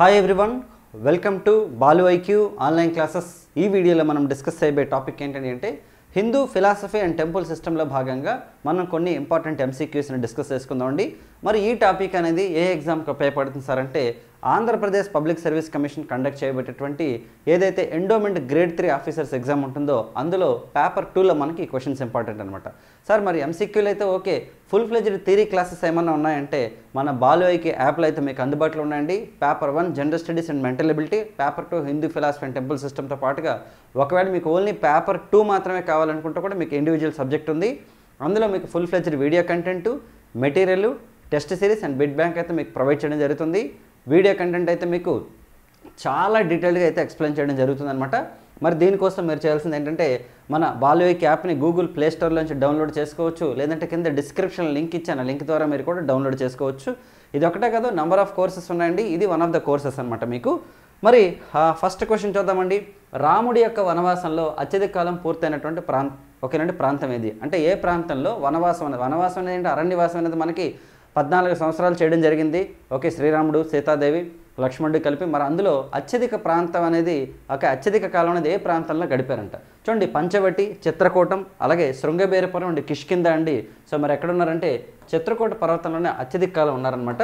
Hi everyone, welcome to Balu IQ online classes. ఈ వీడియోలో మనం డిస్కస్ చేయబోయే టాపిక్ ఏంటంటే హిందూ ఫిలాసఫీ అండ్ టెంపుల్ సిస్టంలో భాగంగా మనం కొన్ని ఇంపార్టెంట్ ఎంసీక్యూస్ని డిస్కస్ చేసుకుందామండి. మరి ఈ టాపిక్ అనేది ఏ ఎగ్జామ్కి ఉపయోగపడుతుంది సార్ అంటే Andhra Pradesh public service commission conduct చేయబడేటువంటి ఏదైతే ఎండోమెంట్ గ్రేడ్ 3 ఆఫీసర్స్ ఎగ్జామ్ ఉంటుందో అందులో పేపర్ 2లో మనకి ఈ క్వశ్చన్స్ ఇంపార్టెంట్ అనమాట. సార్ మరి ఎంసీక్యూలు అయితే okay, full fledged theory classes ఏమన్నా ఉన్నాయంటే మన బాలు ఐక్యూ యాప్లో అయితే మీకు అందుబాటులో ఉన్నాయండి. Paper 1 general studies and mental ability, paper 2 Hindu philosophy and temple సిస్టమ్తో పాటుగా ఒకవేళ మీకు ఓన్లీ పేపర్ 2 మాత్రమే కావాలనుకుంటే కూడా మీకు ఇండివిజువల్ సబ్జెక్ట్ ఉంది. అందులో మీకు full fledged video content, material, test series and bit bank అయితే మీకు ప్రొవైడ్ చేయడం జరుగుతుంది. వీడియో కంటెంట్ అయితే మీకు చాలా డీటెయిల్గా అయితే ఎక్స్ప్లెయిన్ చేయడం జరుగుతుంది అనమాట. మరి దీనికోసం మీరు చేయాల్సింది ఏంటంటే మన బాలు ఐక్యూ యాప్ని గూగుల్ ప్లే స్టోర్లోంచి డౌన్లోడ్ చేసుకోవచ్చు, లేదంటే కింద డిస్క్రిప్షన్ లింక్ ఇచ్చాను, లింక్ ద్వారా మీరు కూడా డౌన్లోడ్ చేసుకోవచ్చు. ఇది ఒకటే కాదు, నెంబర్ ఆఫ్ కోర్సెస్ ఉన్నాయండి. ఇది వన్ ఆఫ్ ద కోర్సెస్ అనమాట మీకు. మరి ఫస్ట్ క్వశ్చన్ చూద్దామండి. రాముడి యొక్క వనవాసంలో అత్యధిక కాలం పూర్తయినటువంటి ప్రాంతం ఏది అంటే ఏ ప్రాంతంలో వనవాసం అనేది అంటే అరణ్యవాసం అనేది మనకి 14 సంవత్సరాలు చేయడం జరిగింది. ఓకే, శ్రీరాముడు, సీతాదేవి, లక్ష్మణుడు కలిపి. మరి అందులో అత్యధిక ప్రాంతం అనేది అత్యధిక కాలం అనేది ఏ ప్రాంతంలో గడిపారంట చూడండి. పంచవటి, చిత్రకూటం, అలాగే శృంగబేరపురం అండి, కిష్కింద అండి. సో మరి ఎక్కడ ఉన్నారంటే చిత్రకూట పర్వతంలోనే అత్యధిక కాలం ఉన్నారనమాట.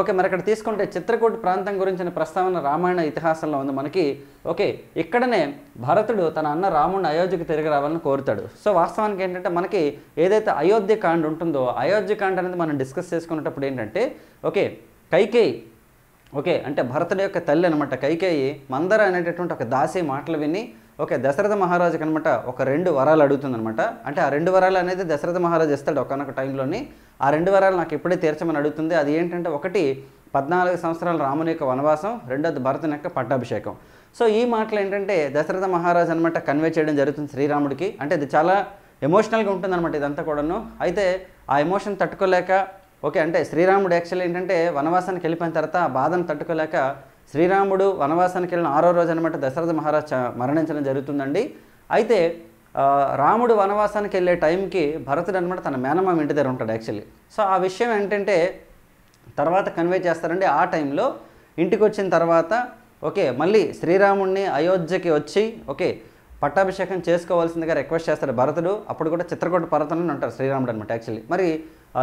ఓకే, మరి ఇక్కడ తీసుకుంటే చిత్రకూట ప్రాంతం గురించిన ప్రస్తావన రామాయణ ఇతిహాసంలో ఉంది మనకి. ఓకే, ఇక్కడనే భరతుడు తన అన్న రాముడిని అయోధ్యకు తిరిగి రావాలని కోరుతాడు. సో వాస్తవానికి ఏంటంటే మనకి ఏదైతే అయోధ్యకాండ ఉంటుందో అయోధ్యకాండ అనేది మనం డిస్కస్ చేసుకునేటప్పుడు ఏంటంటే ఓకే కైకేయి, ఓకే అంటే భరతుడి యొక్క తల్లి అనమాట కైకేయి, మందర అనేటటువంటి ఒక దాసి మాటలు విని ఓకే దశరథ మహారాజుకి అనమాట ఒక 2 వరాలు అడుగుతుందనమాట. అంటే ఆ 2 వరాలు అనేది దశరథ మహారాజు ఇస్తాడు ఒకనొక టైంలోని. ఆ 2 వరాలు నాకు ఇప్పుడే తీర్చమని అడుగుతుంది. అది ఏంటంటే ఒకటి 14 సంవత్సరాల రాముని యొక్క వనవాసం, రెండోది భరతుని యొక్క పట్టాభిషేకం. సో ఈ మాటలు ఏంటంటే దశరథ మహారాజు అనమాట కన్వే చేయడం జరుగుతుంది శ్రీరాముడికి. అంటే ఇది చాలా ఎమోషనల్గా ఉంటుందన్నమాట ఇదంతా కూడాను. అయితే ఆ ఎమోషన్ తట్టుకోలేక ఓకే అంటే శ్రీరాముడు యాక్చువల్లీ ఏంటంటే వనవాసానికి వెళ్ళిపోయిన తర్వాత ఆ బాధను తట్టుకోలేక శ్రీరాముడు వనవాసానికి వెళ్ళిన 6వ రోజు అనమాట దశరథ మహారాజ్ మరణించడం జరుగుతుందండి. అయితే రాముడు వనవాసానికి వెళ్ళే టైంకి భరతుడు అనమాట తన మేనమామ ఇంటి దగ్గర ఉంటాడు యాక్చువల్లీ. సో ఆ విషయం ఏంటంటే తర్వాత కన్వే చేస్తారండి. ఆ టైంలో ఇంటికి వచ్చిన తర్వాత ఓకే మళ్ళీ శ్రీరాముడిని అయోధ్యకి వచ్చి ఓకే పట్టాభిషేకం చేసుకోవాల్సిందిగా రిక్వెస్ట్ చేస్తాడు భరతుడు. అప్పుడు కూడా చిత్రకూట పర్వతంలో ఉంటారు శ్రీరాముడు అనమాట యాక్చువల్లీ. మరి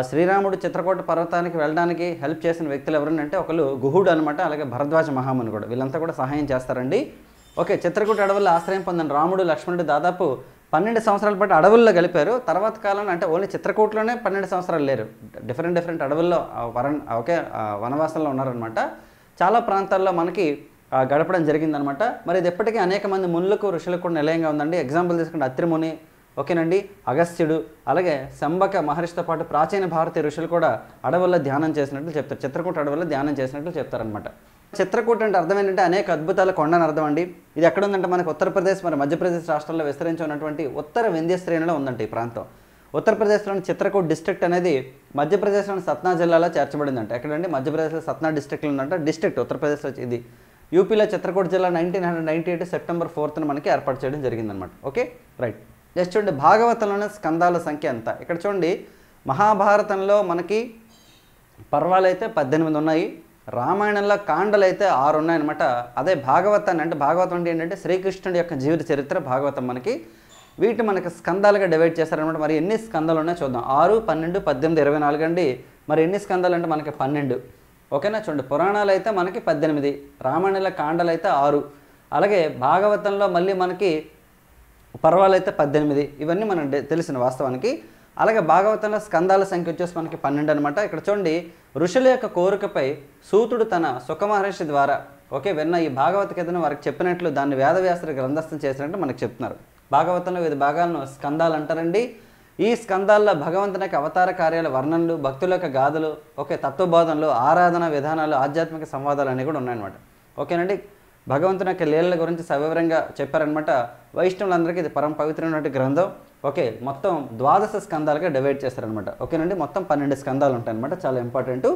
శ్రీరాముడు చిత్రకూట పర్వతానికి వెళ్ళడానికి హెల్ప్ చేసిన వ్యక్తులు ఎవరంటే ఒకళ్ళు గుహుడు అనమాట, అలాగే భరద్వాజ మహాముని కూడా, వీళ్ళంతా కూడా సహాయం చేస్తారండి. ఓకే, చిత్రకూట అడవుల్లో ఆశ్రయం పొందిన రాముడు, లక్ష్మణుడు దాదాపు 12 సంవత్సరాల పాటు అడవుల్లో గడిపారు. తర్వాత కాలంలో అంటే ఓన్లీ చిత్రకూటలోనే 12 సంవత్సరాలు లేరు, డిఫరెంట్ అడవుల్లో ఓకే వనవాసంలో ఉన్నారనమాట. చాలా ప్రాంతాల్లో మనకి గడపడం జరిగిందనమాట. మరి ఇది ఎప్పటికీ అనేక మంది మునులకు ఋషులకు కూడా నిలయంగా ఉందండి. ఎగ్జాంపుల్ తీసుకుంటే అత్రిముని, ఓకేనండి, అగస్త్యుడు, అలాగే శంబక మహర్షితో పాటు ప్రాచీన భారతీయ ఋషులు కూడా అడవుల్లో ధ్యానం చేసినట్లు చెప్తారు, చిత్రకూట అడవుల్లో ధ్యానం చేసినట్లు చెప్తారనమాట. చిత్రకూట అంటే అర్థం ఏంటంటే అనేక అద్భుతాల కొండని అర్థం అండి. ఇది ఎక్కడ ఉందంటే మనకు ఉత్తరప్రదేశ్ మరి మధ్యప్రదేశ్ రాష్ట్రాల్లో విస్తరించి ఉన్నటువంటి ఉత్తర వింధ్య శ్రేణిలో ఉందంటే ఈ ప్రాంతం. ఉత్తరప్రదేశ్లోని చిత్రకూట డిస్ట్రిక్ట్ అనేది మధ్యప్రదేశ్లోని సత్నా జిల్లాలో చేర్చబడిందంట. ఎక్కడండి మధ్యప్రదేశ్లో సత్నా డిస్ట్రిక్ట్లో ఉందంట డిస్ట్రిక్ట్ ఉత్తరప్రదేశ్లో. ఇది యూపీలో చిత్రకూట జిల్లా 1998 సెప్టెంబర్ 4న మనకి ఏర్పాటు చేయడం జరిగిందనమాట. Okay right. జస్ట్ చూడండి భాగవతంలోనే స్కందాల సంఖ్య ఎంత. ఇక్కడ చూడండి మహాభారతంలో మనకి పర్వాలు అయితే 18 ఉన్నాయి, రామాయణంలో కాండలు అయితే 6 ఉన్నాయన్నమాట. అదే భాగవతాన్ని అంటే భాగవతం అంటే ఏంటంటే శ్రీకృష్ణుడి యొక్క జీవిత చరిత్ర భాగవతం మనకి. వీటిని మనకి స్కందాలుగా డివైడ్ చేస్తారనమాట. మరి ఎన్ని స్కందాలు ఉన్నాయో చూద్దాం. 6, 12, 18, 24 అండి. మరి ఎన్ని స్కందాలు అంటే మనకి 12. ఓకేనా, చూడండి పురాణాలు అయితే మనకి 18, రామాయణంలో కాండలు అయితే 6, అలాగే భాగవతంలో మళ్ళీ మనకి పర్వాలు అయితే 18. ఇవన్నీ మనం తెలిసిన వాస్తవానికి. అలాగే భాగవతంలో స్కందాల సంఖ్య వచ్చేసి మనకి 12 అనమాట. ఇక్కడ చూడండి ఋషుల యొక్క కోరికపై సూతుడు తన సుఖమహర్షి ద్వారా ఓకే విన్న ఈ భాగవత కథను వారికి చెప్పినట్లు దాన్ని వేదవ్యాసుడు గ్రంథస్థం చేసినట్టు మనకు చెప్తున్నారు. భాగవతంలో వివిధ భాగాలను స్కందాలు అంటారండి. ఈ స్కందాల్లో భగవంతుని యొక్క అవతార కార్యాల వర్ణనలు, భక్తుల యొక్క గాథలు, ఓకే తత్వబోధనలు, ఆరాధన విధానాలు, ఆధ్యాత్మిక సంవాదాలు అనేవి కూడా ఉన్నాయన్నమాట. ఓకేనండి, భగవంతుని యొక్క లీలల గురించి సవివరంగా చెప్పారనమాట. వైష్ణవులందరికీ ఇది పరమ పవిత్రమైనటువంటి గ్రంథం. ఓకే మొత్తం 12 స్కందాలుగా డివైడ్ చేస్తారనమాట. ఓకేనండి, మొత్తం 12 స్కందాలు ఉంటాయన్నమాట, చాలా ఇంపార్టెంట్.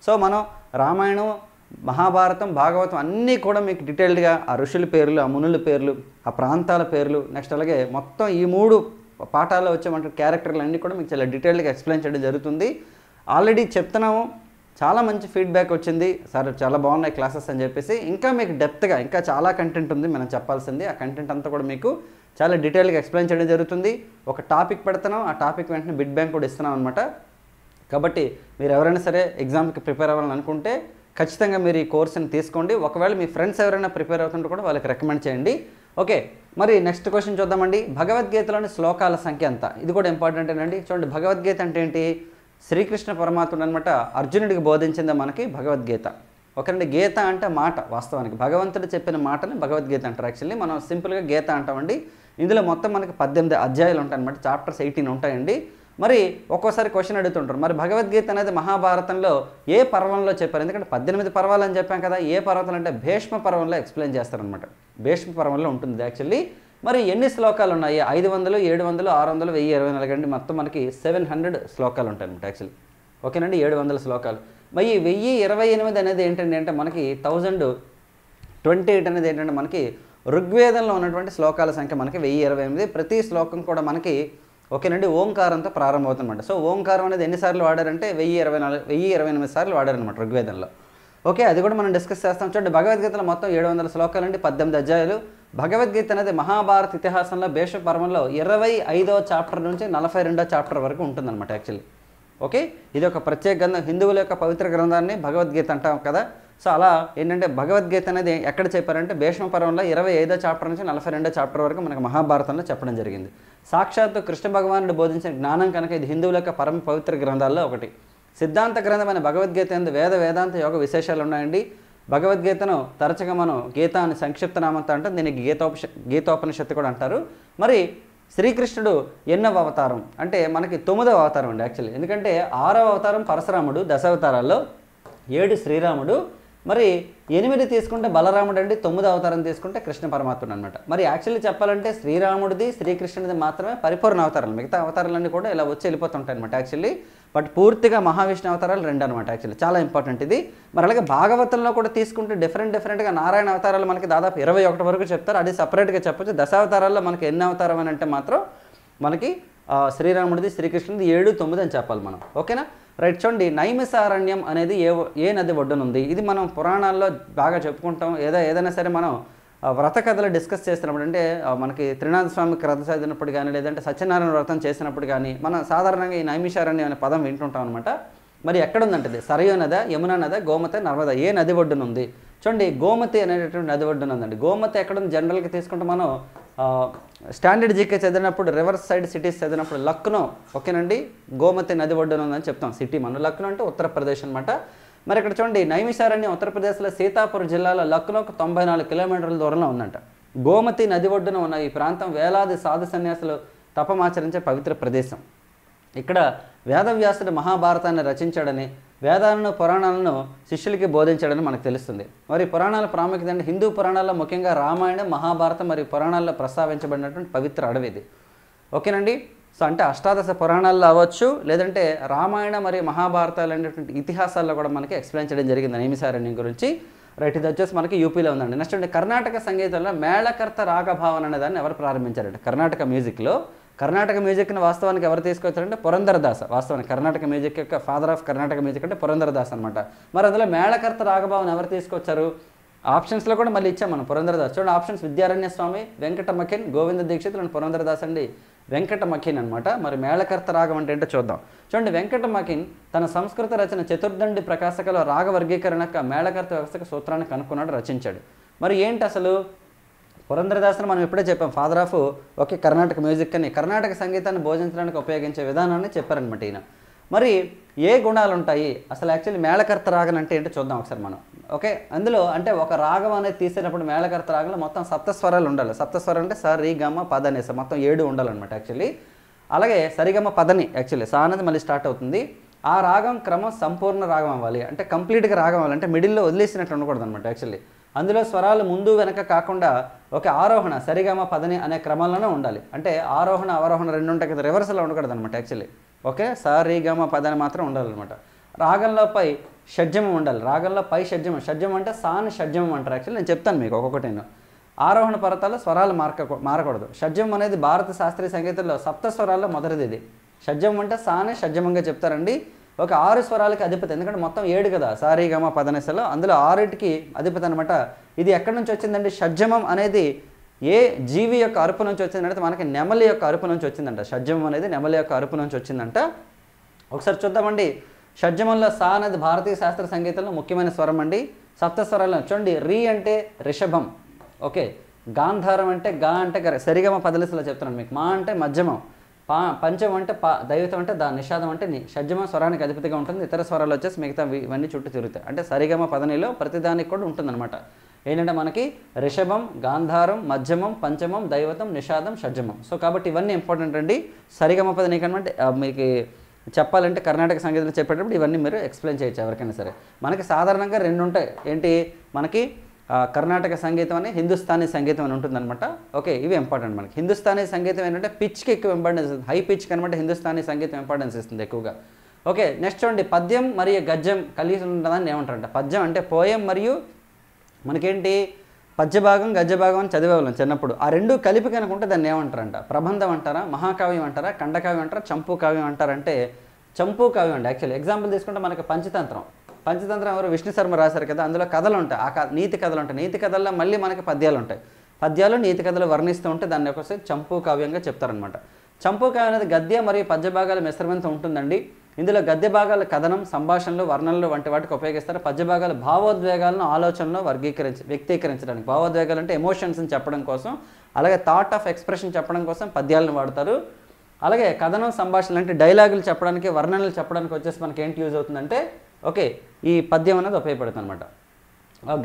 సో మనం రామాయణం, మహాభారతం, భాగవతం అన్నీ కూడా మీకు డీటెయిల్డ్గా ఆ ఋషుల పేర్లు, ఆ మునుల పేర్లు, ఆ ప్రాంతాల పేర్లు, నెక్స్ట్ అలాగే మొత్తం ఈ 3 పాఠాల్లో వచ్చేటువంటి క్యారెక్టర్లు అన్నీ కూడా మీకు చాలా డీటెయిల్డ్గా ఎక్స్ప్లెయిన్ చేయడం జరుగుతుంది. ఆల్రెడీ చెప్తున్నాము చాలా మంచి ఫీడ్బ్యాక్ వచ్చింది, సార్ చాలా బాగున్నాయి క్లాసెస్ అని చెప్పేసి. ఇంకా మీకు డెప్త్గా ఇంకా చాలా కంటెంట్ ఉంది మనం చెప్పాల్సింది. ఆ కంటెంట్ అంతా కూడా మీకు చాలా డీటెయిల్గా ఎక్స్ప్లెయిన్ చేయడం జరుగుతుంది. ఒక టాపిక్ పెడుతున్నాం, ఆ టాపిక్ వెంటనే బిట్ బ్యాంక్ కూడా ఇస్తున్నాం అనమాట. కాబట్టి మీరు ఎవరైనా సరే ఎగ్జామ్కి ప్రిపేర్ అవ్వాలని అనుకుంటే ఖచ్చితంగా మీరు ఈ కోర్సుని తీసుకోండి. ఒకవేళ మీ ఫ్రెండ్స్ ఎవరైనా ప్రిపేర్ అవుతుంటే కూడా వాళ్ళకి రికమెండ్ చేయండి. ఓకే, మరి నెక్స్ట్ క్వశ్చన్ చూద్దామండి. భగవద్గీతలోని శ్లోకాల సంఖ్య ఎంత? ఇది కూడా ఇంపార్టెంట్ అండి. చూడండి, భగవద్గీత అంటే ఏంటి? శ్రీకృష్ణ పరమాత్ముడు అనమాట అర్జునుడికి బోధించింది మనకి భగవద్గీత. ఓకేనండి, గీత అంటే మాట. వాస్తవానికి భగవంతుడు చెప్పిన మాటని భగవద్గీత అంటారు. యాక్చువల్లీ మనం సింపుల్గా గీత అంటామండి. ఇందులో మొత్తం మనకి 18 అధ్యాయాలు ఉంటాయి అనమాట. చాప్టర్స్ 18 ఉంటాయండి. మరి ఒక్కోసారి క్వశ్చన్ అడుగుతుంటారు, మరి భగవద్గీత అనేది మహాభారతంలో ఏ పర్వంలో చెప్పారు? ఎందుకంటే 18 పర్వాలు అని చెప్పాం కదా, ఏ పర్వతం అంటే భీష్మ పర్వంలో ఎక్స్ప్లెయిన్ చేస్తారనమాట. భీష్మ పర్వంలో ఉంటుంది యాక్చువల్లీ. మరి ఎన్ని శ్లోకాలు ఉన్నాయి? 500, 700, 600, 1024 అండి. మొత్తం మనకి 700 శ్లోకాలు ఉంటాయి అనమాట యాక్చువల్లీ. ఓకేనండి, 700 శ్లోకాలు. మరి 1028 అనేది ఏంటండి అంటే మనకి 1028 అనేది ఏంటంటే మనకి ఋగ్వేదంలో ఉన్నటువంటి శ్లోకాల సంఖ్య మనకి 1028. ప్రతి శ్లోకం కూడా మనకి ఓకేనండి ఓంకారంతో ప్రారంభమవుతుందన్నమాట. సో ఓంకారం అనేది ఎన్నిసార్లు వాడారంటే 1028 సార్లు వాడారనమాట ఋగ్వేదంలో. ఓకే, అది కూడా మనం డిస్కస్ చేస్తాం. చూడండి, భగవద్గీతలో మొత్తం 700 శ్లోకాలండి, 18 అధ్యాయాలు. భగవద్గీత అనేది మహాభారత ఇతిహాసంలో భీష్మ పర్వంలో 25వ చాప్టర్ నుంచి 42వ చాప్టర్ వరకు ఉంటుందన్నమాట యాక్చువల్లీ. ఓకే, ఇది ఒక ప్రత్యేక గ్రంథం, హిందువుల యొక్క పవిత్ర గ్రంథాన్ని భగవద్గీత అంటాం కదా. సో అలా ఏంటంటే భగవద్గీత అనేది ఎక్కడ చెప్పారంటే భీష్మ పర్వంలో 25వ చాప్టర్ నుంచి 42వ చాప్టర్ వరకు మనకు మహాభారతంలో చెప్పడం జరిగింది. సాక్షాత్తు కృష్ణ భగవానుడు బోధించిన జ్ఞానం కనుక ఇది హిందువుల యొక్క పరమ పవిత్ర గ్రంథాల్లో ఒకటి. సిద్ధాంత గ్రంథమైన భగవద్గీత ఎందు వేదాంత యోగ విశేషాలు ఉన్నాయండి. భగవద్గీతను తరచుగా మనం గీత అని సంక్షిప్త నామంతో అంటే దీనికి గీతోపనిషత్తు కూడా అంటారు. మరి శ్రీకృష్ణుడు ఎన్నవ అవతారం అంటే మనకి 9వ అవతారం అండి యాక్చువల్లీ. ఎందుకంటే 6వ అవతారం పరశురాముడు, దశావతారాల్లో 7 శ్రీరాముడు, మరి 8 తీసుకుంటే బలరాముడు అండి, 9వ అవతారం తీసుకుంటే కృష్ణ పరమాత్ముడు అనమాట. మరి యాక్చువల్లీ చెప్పాలంటే శ్రీరాముడిది శ్రీకృష్ణుడిది మాత్రమే పరిపూర్ణ అవతారాలు, మిగతా అవతారాలన్నీ కూడా ఇలా వచ్చి వెళ్ళిపోతుంటాయి అనమాట యాక్చువల్లీ. బట్ పూర్తిగా మహావిష్ణు అవతారాలు 2 అనమాట యాక్చువల్లీ. చాలా ఇంపార్టెంట్ ఇది. మరి అలాగే భాగవతంలో కూడా తీసుకుంటే డిఫరెంట్గా నారాయణ అవతారాలు మనకి దాదాపు 21 వరకు చెప్తారు. అది సపరేట్గా చెప్పొచ్చు. దశావతారాల్లో మనకి ఎన్ని అవతారం అని అంటే మాత్రం మనకి శ్రీరాముడిది శ్రీకృష్ణుడిది 7, 9 అని చెప్పాలి మనం. ఓకేనా, రైట్. చూడండి, నైమిసారణ్యం అనేది ఏ నది ఒడ్డునుంది? ఇది మనం పురాణాల్లో బాగా చెప్పుకుంటాం. ఏదైనా సరే మనం వ్రత కథలు డిస్కస్ చేసినప్పుడు అంటే మనకి త్రినాథ స్వామి కథ చదివినప్పుడు కానీ లేదంటే సత్యనారాయణ వ్రతం చేసినప్పుడు కానీ మనం సాధారణంగా ఈ నైమిషారణ్యం అనే పదం వింటుంటాం అనమాట. మరి ఎక్కడుందంటే ఇది సరయూ నద, యమునా నద, గోమతి, నర్మద ఏ నది ఒడ్డునుంది? చూడండి, గోమతి అనేటటువంటి నది ఒడ్డునుందండి. గోమతి ఎక్కడుంది? జనరల్గా తీసుకుంటే మనం స్టాండర్డ్ జీకే చదివినప్పుడు రివర్స్ సైడ్ సిటీస్ చదివినప్పుడు లక్నో, ఓకేనండి, గోమతి నది ఒడ్డునుందని చెప్తాం సిటీ మనం. లక్నో అంటే ఉత్తరప్రదేశ్ అనమాట. మరి ఇక్కడ చూడండి, నైమిషారణ్యం ఉత్తరప్రదేశ్లో సీతాపూర్ జిల్లాలో లక్నోకు 94 కిలోమీటర్ల దూరంలో ఉందంట. గోమతి నది ఒడ్డున ఉన్న ఈ ప్రాంతం వేలాది సాధు సన్యాసులు తపమాచరించే పవిత్ర ప్రదేశం. ఇక్కడ వేదవ్యాసుడు మహాభారతాన్ని రచించాడని, వేదాలను పురాణాలను శిష్యులకి బోధించాడని మనకు తెలుస్తుంది. మరి పురాణాల ప్రాముఖ్యత అంటే హిందూ పురాణాల్లో ముఖ్యంగా రామాయణం, మహాభారతం మరియు పురాణాల్లో ప్రస్తావించబడినటువంటి పవిత్ర అడవి ఇది. ఓకేనండి, సో అంటే అష్టాదశ పురాణాల్లో అవ్వచ్చు, లేదంటే రామాయణ మరియు మహాభారతాలు అనేటువంటి ఇతిహాసాల్లో కూడా మనకి ఎక్స్ప్లెయిన్ చేయడం జరిగింది నైమిసారణ్యం గురించి. రైట్, ఇది వచ్చేసి మనకి యూపీలో ఉందండి. నెక్స్ట్ అంటే కర్ణాటక సంగీతంలో మేళకర్త రాగభావన అనే దాన్ని ఎవరు ప్రారంభించారంటే కర్ణాటక మ్యూజిక్ని వాస్తవానికి ఎవరు తీసుకొచ్చారంటే పురంధరదాస. వాస్తవానికి కర్ణాటక మ్యూజిక్ యొక్క ఫాదర్ ఆఫ్ కర్ణాటక మ్యూజిక్ అంటే పురంధరదాస్ అనమాట. మరి అందులో మేళకర్త రాగభావన ఎవరు తీసుకొచ్చారు? ఆప్షన్స్లో కూడా మళ్ళీ ఇచ్చాం మనం పురంధరదాస్. చూడండి, ఆప్షన్స్ విద్యారణ్య స్వామి, వెంకట మఖిన్, గోవింద దీక్షిత్ అండ్ పురంధరదాస్ అండి. వెంకట మఖిన్ అనమాట. మరి మేళకర్త రాగం అంటే ఏంటో చూద్దాం. చూడండి, వెంకట మఖిన్ తన సంస్కృత రచన చతుర్దండి ప్రకాశకలో రాగ వర్గీకరణకు మేళకర్త వ్యవస్థకు సూత్రాన్ని కనుక్కున్నాడు, రచించాడు. మరి ఏంటి అసలు? పురంధరదాసను మనం ఇప్పుడే చెప్పాం ఫాదర్ ఆఫ్ కర్ణాటక మ్యూజిక్ అని. కర్ణాటక సంగీతాన్ని బోధించడానికి ఉపయోగించే విధానాన్ని చెప్పారనమాట ఈయన. మరి ఏ గుణాలు ఉంటాయి అసలు? యాక్చువల్లీ మేళకర్త రాగం అంటే ఏంటో చూద్దాం ఒకసారి మనం. ఓకే, అందులో అంటే ఒక రాగం అనేది తీసేటప్పుడు మేళకర్త రాగంలో మొత్తం సప్తస్వరాలు ఉండాలి. సప్తస్వరం అంటే స, రి, గమ, పద, ని, స మొత్తం 7 ఉండాలన్నమాట యాక్చువల్లీ. అలాగే సరిగమ పదని యాక్చువల్లీ సా అనేది మళ్ళీ స్టార్ట్ అవుతుంది. ఆ రాగం క్రమం సంపూర్ణ రాగం అవ్వాలి, అంటే కంప్లీట్గా రాగం అవ్వాలి, అంటే మిడిల్లో వదిలేసినట్టు ఉండకూడదు అనమాట యాక్చువల్లీ. అందులో స్వరాలు ముందు వెనక కాకుండా ఒక ఆరోహణ సరిగమ పదని అనే క్రమంలోనే ఉండాలి. అంటే ఆరోహణ అవరోహణ 2 ఉంటాయి కదా, రివర్స్లో ఉండకూడదు అనమాట యాక్చువల్లీ. ఓకే, స, రి, గమ, పదని మాత్రం ఉండాలన్నమాట. రాగంలో పై షడ్జమం ఉండాలి. రాగంలో పై షడ్జమం. షడ్జమం అంటే సాని షడ్జమం అంటారు యాక్చువల్లీ. నేను చెప్తాను మీకు ఒక్కొక్కటి. ఆరోహణ పర్వతాల్లో స్వరాలు మారకూడదు. షడ్జమం అనేది భారత శాస్త్రీయ సంగీతంలో సప్త స్వరాల్లో మొదటిది. ఇది షడ్జమం అంటే సానే షడ్జమంగా చెప్తారండి. ఒక 6 స్వరాలకి అధిపతి, ఎందుకంటే మొత్తం 7 కదా, సారీగమ పదనిసలో, అందులో 6కి అధిపతి అనమాట. ఇది ఎక్కడి నుంచి వచ్చిందండి? షడ్జమం అనేది ఏ జీవి యొక్క అరుపు నుంచి వచ్చిందంటే మనకి నెమలి యొక్క అరుపు నుంచి వచ్చిందంట. షడ్జమం అనేది నెమలి యొక్క అరుపు నుంచి వచ్చిందంట. ఒకసారి చూద్దామండి. షడ్జమంలో సా అనేది భారతీయ శాస్త్ర సంగీతంలో ముఖ్యమైన స్వరం అండి. సప్త స్వరాల్లో చూడండి, రీ అంటే రిషభం, ఓకే, గాంధారం అంటే గా అంటే సరిగమ పదలిసలో చెప్తున్నాను మీకు, మా అంటే మధ్యమం, పంచమం అంటే దైవతం అంటే దా, నిషాదం అంటే ని. షడ్జమం స్వరానికి అధిపతిగా ఉంటుంది. ఇతర స్వరాలు వచ్చేసి మిగతా ఇవన్నీ చుట్టూ తిరుగుతాయి. అంటే సరిగమ పదనిలో ప్రతిదానికి కూడా ఉంటుందన్నమాట. ఏంటంటే మనకి రిషభం, గాంధారం, మధ్యమం, పంచమం, దైవతం, నిషాదం, షడ్జమం. సో కాబట్టి ఇవన్నీ ఇంపార్టెంట్ అండి. సరిగమ పదని కనుక మీకు చెప్పాలంటే కర్ణాటక సంగీతంలో చెప్పేటప్పుడు ఇవన్నీ మీరు ఎక్స్ప్లెయిన్ చేయొచ్చు ఎవరికైనా సరే. మనకి సాధారణంగా 2 ఉంటాయి. ఏంటి? మనకి కర్ణాటక సంగీతం అని, హిందుస్థానీ సంగీతం అని ఉంటుందన్నమాట. ఓకే, ఇవి ఇంపార్టెంట్ మనకి. హిందుస్థానీ సంగీతం ఏంటంటే పిచ్కి ఎక్కువ ఇంపార్టెన్స్ ఇస్తుంది. హై పిచ్కి అనమాట హిందుస్థానీ సంగీతం ఇంపార్టెన్స్ ఇస్తుంది ఎక్కువగా. ఓకే, నెక్స్ట్ చూడండి, పద్యం మరియు గద్యం కలిసి ఉంటుందని ఏమంటారంట? పద్యం అంటే పోయం మరియు మనకేంటి పద్యభాగం గద్యభాగం అని చదివేవాళ్ళం చిన్నప్పుడు. ఆ 2 కలిపి కనుక ఉంటే దాన్ని ఏమంటారంట? ప్రబంధం అంటారా, మహాకావ్యం అంటారా, ఖండకావ్యం అంటారా, చంపు కావ్యం అంటారంటే చంపు కావ్యం అండి. యాక్చువల్లీ ఎగ్జాంపుల్ తీసుకుంటే మనకి పంచతంత్రం ఎవరు? విష్ణు శర్మ రాశారు కదా, అందులో కథలు ఉంటాయి. నీతి కథలు ఉంటాయి. నీతి కథల్లో మళ్ళీ మనకి పద్యాలు ఉంటాయి. పద్యాలు నీతి కథలు వర్ణిస్తూ ఉంటే దాన్ని ఒకసారి చంపు కావ్యంగా చెప్తారనమాట. చంపు కావ్యం అనేది గద్య మరియు పద్య భాగాల మిశ్రమంతో ఉంటుందండి. ఇందులో గద్య భాగాల కథనం, సంభాషణలు, వర్ణనలు వంటి వాటికి ఉపయోగిస్తారు. పద్య భాగాల భావోద్వేగాలను ఆలోచనలో వ్యక్తీకరించడానికి, భావోద్వేగాలు అంటే ఎమోషన్స్ని చెప్పడం కోసం, అలాగే థాట్ ఆఫ్ ఎక్స్ప్రెషన్ చెప్పడం కోసం పద్యాలను వాడతారు. అలాగే కథనం, సంభాషణలు అంటే డైలాగులు చెప్పడానికి, వర్ణనలు చెప్పడానికి వచ్చేసి మనకి ఏంటి యూజ్ అవుతుందంటే ఓకే ఈ పద్యం అనేది ఉపయోగపడుతుంది అనమాట,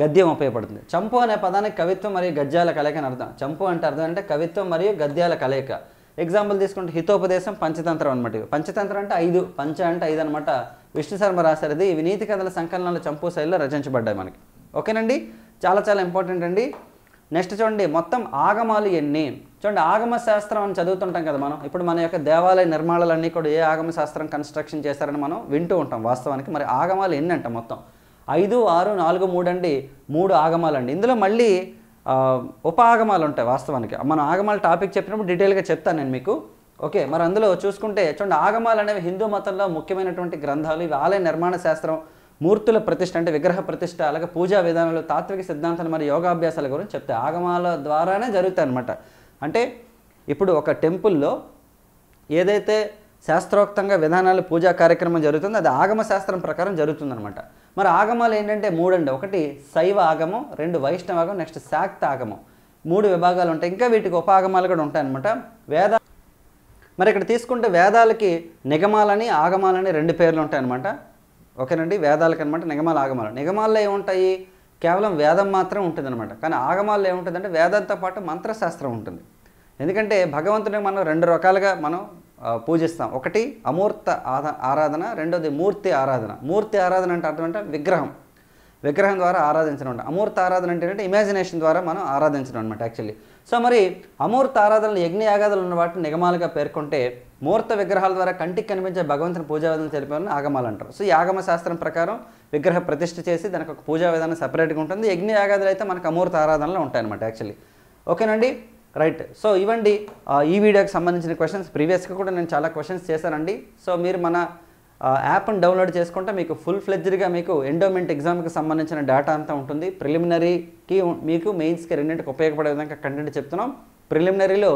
గద్యం ఉపయోగపడుతుంది. చంపు అనే పదానికి కవిత్వం మరియు గద్యాల కలయిక అని అర్థం. చంపు అంటే అర్థం అంటే కవిత్వం మరియు గద్యాల కలయిక. ఎగ్జాంపుల్ తీసుకుంటే హితోపదేశం, పంచతంత్రం అనమాట. పంచతంత్రం అంటే 5, పంచ అంటే 5 అనమాట. విష్ణు శర్మ రాశారు. ఇవి నీతి కథల సంకలనాలు చంపు శైలిలో రచించబడ్డాయి మనకి. ఓకేనండి, చాలా చాలా ఇంపార్టెంట్ అండి. నెక్స్ట్ చూడండి, మొత్తం ఆగమాలు ఎన్ని? చూడండి, ఆగమ శాస్త్రం అని చదువుతుంటాం కదా మనం. ఇప్పుడు మన యొక్క దేవాలయ నిర్మాణాలన్నీ కూడా ఏ ఆగమ శాస్త్రం కన్స్ట్రక్షన్ చేశారని మనం వింటూ ఉంటాం వాస్తవానికి. మరి ఆగమాలు ఎన్ని అంట? మొత్తం 5, 6, 4, 3 అండి. 3 ఆగమాలు అండి. ఇందులో మళ్ళీ ఉప ఆగమాలు ఉంటాయి వాస్తవానికి. మనం ఆగమాల టాపిక్ చెప్పినప్పుడు డీటెయిల్గా చెప్తాను నేను మీకు. ఓకే, మరి అందులో చూసుకుంటే చూడండి, ఆగమాలు అనేవి హిందూ మతంలో ముఖ్యమైనటువంటి గ్రంథాలు. ఇవి ఆలయ నిర్మాణ శాస్త్రం, మూర్తుల ప్రతిష్ఠ అంటే విగ్రహ ప్రతిష్ఠ, అలాగే పూజా విధానాలు, తాత్విక సిద్ధాంతాలు మరియు యోగాభ్యాసాల గురించి చెప్తాయి. ఆగమాల ద్వారానే జరుగుతాయి అనమాట. అంటే ఇప్పుడు ఒక టెంపుల్లో ఏదైతే శాస్త్రోక్తంగా విధానాలు పూజా కార్యక్రమం జరుగుతుందో అది ఆగమ శాస్త్రం ప్రకారం జరుగుతుందనమాట. మరి ఆగమాలు ఏంటంటే 3 అండి. 1 శైవ ఆగమం, 2 వైష్ణవ ఆగమం, నెక్స్ట్ శాక్త ఆగమం. 3 విభాగాలు ఉంటాయి. ఇంకా వీటికి ఉపాగమాలు కూడా ఉంటాయన్నమాట. మరి ఇక్కడ తీసుకుంటే వేదాలకి నిగమాలని, ఆగమాలని 2 పేర్లు ఉంటాయన్నమాట. ఓకేనండి, వేదాలకు అనమాట నిగమాలు, ఆగమాలు. నిగమాల్లో ఏముంటాయి? కేవలం వేదం మాత్రం ఉంటుంది అనమాట. కానీ ఆగమాల్లో ఏముంటుందంటే వేదంతో పాటు మంత్రశాస్త్రం ఉంటుంది. ఎందుకంటే భగవంతుడిని మనం 2 రకాలుగా మనం పూజిస్తాం. 1 అమూర్త ఆరాధన, 2ది మూర్తి ఆరాధన. మూర్తి ఆరాధన అంటే అర్థం అంటే విగ్రహం ద్వారా ఆరాధించడం. అమూర్త ఆరాధన అంటే ఇమాజినేషన్ ద్వారా మనం ఆరాధించడం అనమాట యాక్చువల్లీ. సో మరి అమూర్త ఆరాధనలు, యజ్ఞయాగాదులు ఉన్న వాటిని నిగమాలుగా పేర్కొంటే, మూర్త విగ్రహాల ద్వారా కంటికి కనిపించే భగవంతుని పూజా విధానం తెలిపేవాళ్ళని ఆగమాలు అంటారు. సో ఈ ఆగమ శాస్త్రం ప్రకారం విగ్రహ ప్రతిష్ఠ చేసి దానికి ఒక పూజా విధానం సపరేట్గా ఉంటుంది. యజ్ఞయాగాదులు అయితే మనకు అమూర్త ఆరాధనలో ఉంటాయన్నమాట యాక్చువల్లీ. ఓకేనండి, రైట్. సో ఇవండి ఈ వీడియోకి సంబంధించిన క్వశ్చన్స్. ప్రీవియస్గా కూడా నేను చాలా క్వశ్చన్స్ చేశానండి. సో మీరు మన యాప్ని డౌన్లోడ్ చేసుకుంటే మీకు ఫుల్ ఫ్లెడ్జ్డ్గా మీకు ఎండోమెంట్ ఎగ్జామ్కి సంబంధించిన డేటా అంతా ఉంటుంది. ప్రిలిమినరీకి మీకు మెయిన్స్కి రెండింటికి ఉపయోగపడే విధంగా కంటెంట్ చెప్తున్నాం. ప్రిలిమినరీలో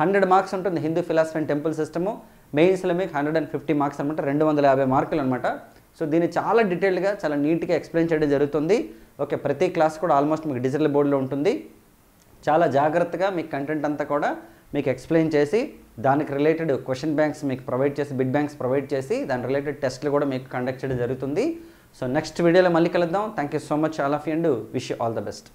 100 మార్క్స్ ఉంటుంది Hindu philosophy and temple system. మెయిన్స్లో మీకు 150 మార్క్స్ అనమాట, 250 మార్కులు అనమాట. సో దీన్ని చాలా డీటెయిల్గా, చాలా నీట్గా ఎక్స్ప్లెయిన్ చేయడం జరుగుతుంది. ఓకే, ప్రతి క్లాస్ కూడా ఆల్మోస్ట్ మీకు డిజిటల్ బోర్డులో ఉంటుంది. చాలా జాగ్రత్తగా మీకు కంటెంట్ అంతా కూడా మీకు ఎక్స్ప్లెయిన్ చేసి దానికి రిలేటెడ్ క్వశ్చన్ బ్యాంక్స్ మీకు ప్రొవైడ్ చేసి, బిట్ బ్యాంక్స్ ప్రొవైడ్ చేసి దాని రిలేటెడ్ టెస్ట్లు కూడా మీకు కండక్ట్ చేయడం జరుగుతుంది. సో నెక్స్ట్ వీడియోలో మళ్ళీ కలుద్దాం. Thank you so much all of you and wish you all the best.